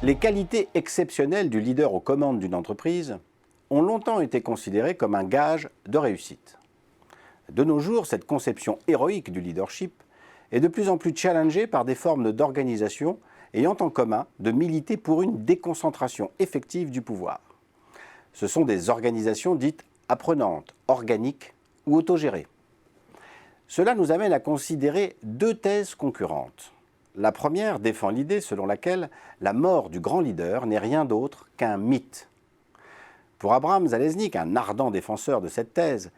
Les qualités exceptionnelles du leader aux commandes d'une entreprise ont longtemps été considérées comme un gage de réussite. De nos jours, cette conception héroïque du leadership est de plus en plus challengée par des formes d'organisation ayant en commun de militer pour une déconcentration effective du pouvoir. Ce sont des organisations dites apprenantes, organiques ou autogérées. Cela nous amène à considérer deux thèses concurrentes. La première défend l'idée selon laquelle la mort du grand leader n'est rien d'autre qu'un mythe. Pour Abraham Zaleznik, un ardent défenseur de cette thèse,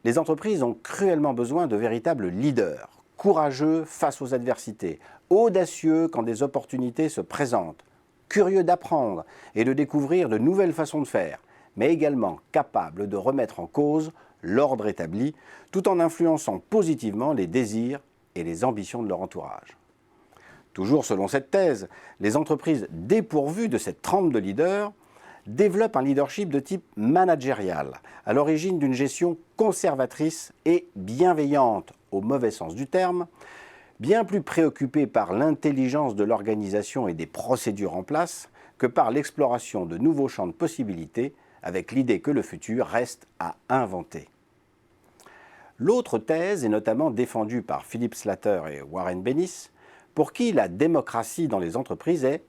les entreprises ont cruellement besoin de véritables leaders, courageux face aux adversités, audacieux quand des opportunités se présentent, curieux d'apprendre et de découvrir de nouvelles façons de faire, mais également capables de remettre en cause l'ordre établi, tout en influençant positivement les désirs et les ambitions de leur entourage. Toujours selon cette thèse, les entreprises dépourvues de cette trempe de leaders développent un leadership de type managérial, à l'origine d'une gestion conservatrice et bienveillante, au mauvais sens du terme, bien plus préoccupée par l'intelligence de l'organisation et des procédures en place que par l'exploration de nouveaux champs de possibilités, avec l'idée que le futur reste à inventer. L'autre thèse est notamment défendue par Philip Slater et Warren Bennis, pour qui la démocratie dans les entreprises est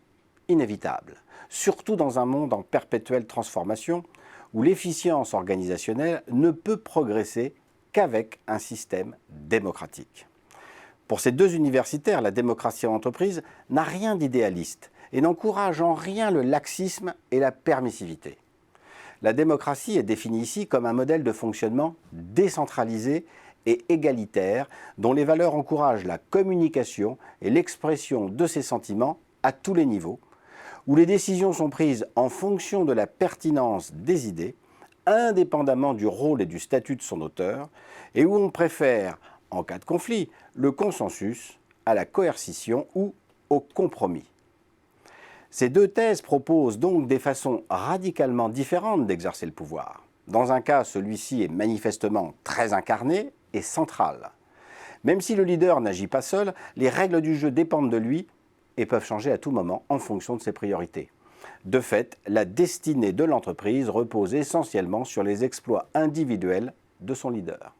inévitable, surtout dans un monde en perpétuelle transformation où l'efficience organisationnelle ne peut progresser qu'avec un système démocratique. Pour ces deux universitaires, la démocratie en entreprise n'a rien d'idéaliste et n'encourage en rien le laxisme et la permissivité. La démocratie est définie ici comme un modèle de fonctionnement décentralisé et égalitaire, dont les valeurs encouragent la communication et l'expression de ses sentiments à tous les niveaux, où les décisions sont prises en fonction de la pertinence des idées, indépendamment du rôle et du statut de son auteur, et où on préfère, en cas de conflit, le consensus à la coercition ou au compromis. Ces deux thèses proposent donc des façons radicalement différentes d'exercer le pouvoir. Dans un cas, celui-ci est manifestement très incarné et central. Même si le leader n'agit pas seul, les règles du jeu dépendent de lui et peuvent changer à tout moment en fonction de ses priorités. De fait, la destinée de l'entreprise repose essentiellement sur les exploits individuels de son leader.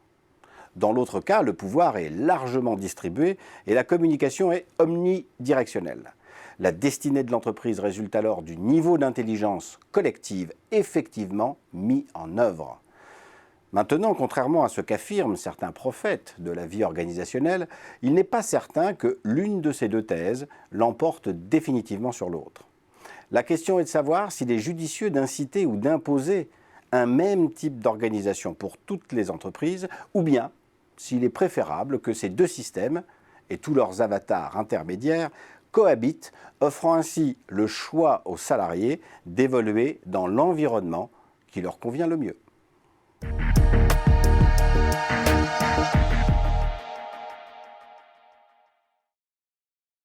Dans l'autre cas, le pouvoir est largement distribué et la communication est omnidirectionnelle. La destinée de l'entreprise résulte alors du niveau d'intelligence collective effectivement mis en œuvre. Maintenant, contrairement à ce qu'affirment certains prophètes de la vie organisationnelle, il n'est pas certain que l'une de ces deux thèses l'emporte définitivement sur l'autre. La question est de savoir s'il est judicieux d'inciter ou d'imposer un même type d'organisation pour toutes les entreprises, ou bien s'il est préférable que ces deux systèmes et tous leurs avatars intermédiaires cohabitent, offrant ainsi le choix aux salariés d'évoluer dans l'environnement qui leur convient le mieux.